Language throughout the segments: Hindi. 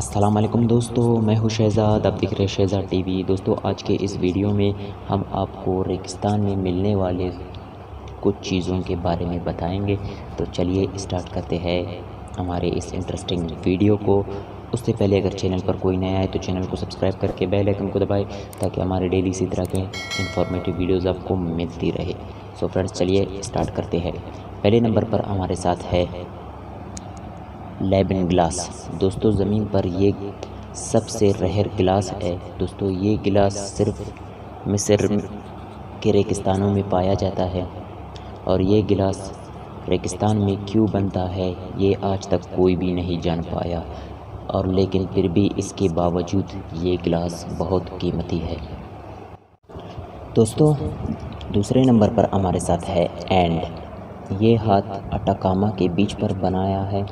अस्सलाम वालेकुम दोस्तों, मैं हूं शहज़ाद। आप दिख रहे शहज़ाद टीवी। दोस्तों, आज के इस वीडियो में हम आपको रेगिस्तान में मिलने वाले कुछ चीज़ों के बारे में बताएंगे। तो चलिए स्टार्ट करते हैं हमारे इस इंटरेस्टिंग वीडियो को। उससे पहले अगर चैनल पर कोई नया है तो चैनल को सब्सक्राइब करके बेल आइकन को दबाएं ताकि हमारे डेली इसी तरह के इंफॉर्मेटिव वीडियोज़ आपको मिलती रहे। सो फ्रेंड्स, चलिए स्टार्ट करते हैं। पहले नंबर पर हमारे साथ है लेबन ग्लास। दोस्तों, ज़मीन पर ये सबसे रेयर गिलास है। दोस्तों, ये गिलास सिर्फ मिस्र के रेगिस्तानों में पाया जाता है और ये गिलास रेगिस्तान में क्यों बनता है ये आज तक कोई भी नहीं जान पाया, और लेकिन फिर भी इसके बावजूद ये गिलास बहुत कीमती है। दोस्तों, दूसरे नंबर पर हमारे साथ है एंड। ये हाथ अटाकामा के बीच पर बनाया है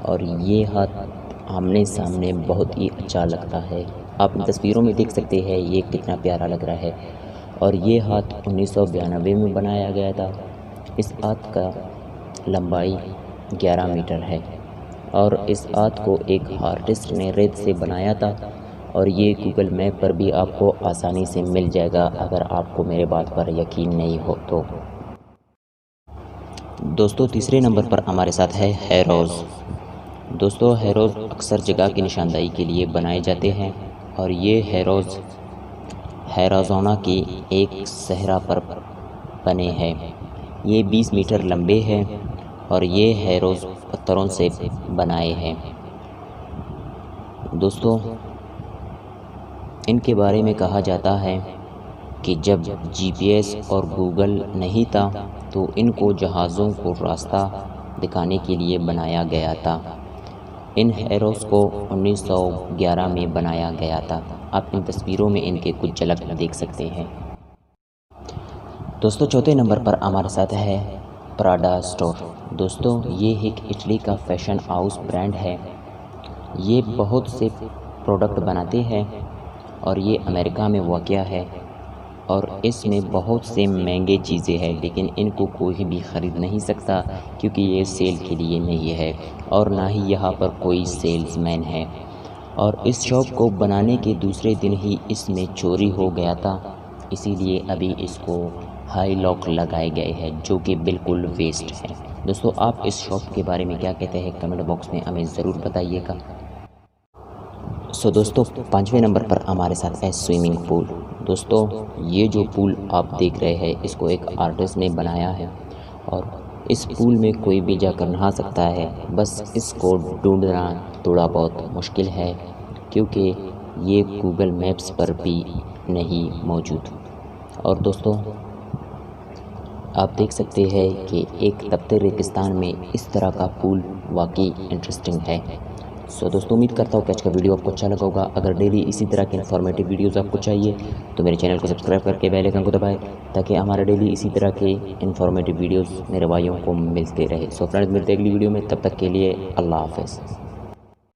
और ये हाथ आमने सामने बहुत ही अच्छा लगता है। आप इन तस्वीरों में देख सकते हैं ये कितना प्यारा लग रहा है। और ये हाथ 1992 में बनाया गया था। इस हाथ का लंबाई 11 मीटर है और इस हाथ को एक आर्टिस्ट ने रेत से बनाया था और ये गूगल मैप पर भी आपको आसानी से मिल जाएगा अगर आपको मेरे बात पर यकीन नहीं हो तो। दोस्तों, तीसरे नंबर पर हमारे साथ है हैरोज़। दोस्तों, हैरोज़ अक्सर जगह की निशानदाही के लिए बनाए जाते हैं और ये हैरोज़ हैराज़ोना की एक सहरा पर बने हैं। ये 20 मीटर लंबे हैं और ये हैरोज़ पत्थरों से बनाए हैं। दोस्तों, इनके बारे में कहा जाता है कि जब जीपीएस और गूगल नहीं था तो इनको जहाज़ों को रास्ता दिखाने के लिए बनाया गया था। इन हैरोज़ को 1911 में बनाया गया था। आप इन तस्वीरों में इनके कुछ झलक देख सकते हैं। दोस्तों, चौथे नंबर पर हमारे साथ है प्राडा स्टोर। दोस्तों, ये एक इटली का फैशन हाउस ब्रांड है। ये बहुत से प्रोडक्ट बनाते हैं और ये अमेरिका में वाक़या है और इसमें बहुत से महंगे चीज़ें हैं, लेकिन इनको कोई भी ख़रीद नहीं सकता क्योंकि ये सेल के लिए नहीं है और ना ही यहाँ पर कोई सेल्समैन है। और इस शॉप को बनाने के दूसरे दिन ही इसमें चोरी हो गया था, इसीलिए अभी इसको हाई लॉक लगाए गए हैं जो कि बिल्कुल वेस्ट है। दोस्तों, आप इस शॉप के बारे में क्या कहते हैं कमेंट बॉक्स में हमें ज़रूर बताइएगा। दोस्तों, पाँचवें नंबर पर हमारे साथ है स्विमिंग पूल। दोस्तों, ये जो पूल आप देख रहे हैं इसको एक आर्टिस्ट ने बनाया है और इस पूल में कोई भी जाकर नहा सकता है। बस इसको ढूंढना थोड़ा बहुत मुश्किल है क्योंकि ये गूगल मैप्स पर भी नहीं मौजूद। और दोस्तों, आप देख सकते हैं कि एक तपते रेगिस्तान में इस तरह का पूल वाकई इंटरेस्टिंग है। दोस्तों, उम्मीद करता हूँ कि आज का वीडियो आपको अच्छा लगा होगा। अगर डेली इसी तरह के इन्फॉर्मेटिव वीडियोस आपको चाहिए तो मेरे चैनल को सब्सक्राइब करके बेल आइकन को दबाएं ताकि हमारे डेली इसी तरह के इन्फॉर्मेटिव वीडियोस मेरे भाइयों को मिलते रहे। फ्रेंड्स, मिलते अगली वीडियो में, तब तक के लिए अल्लाह हाफ़िज़।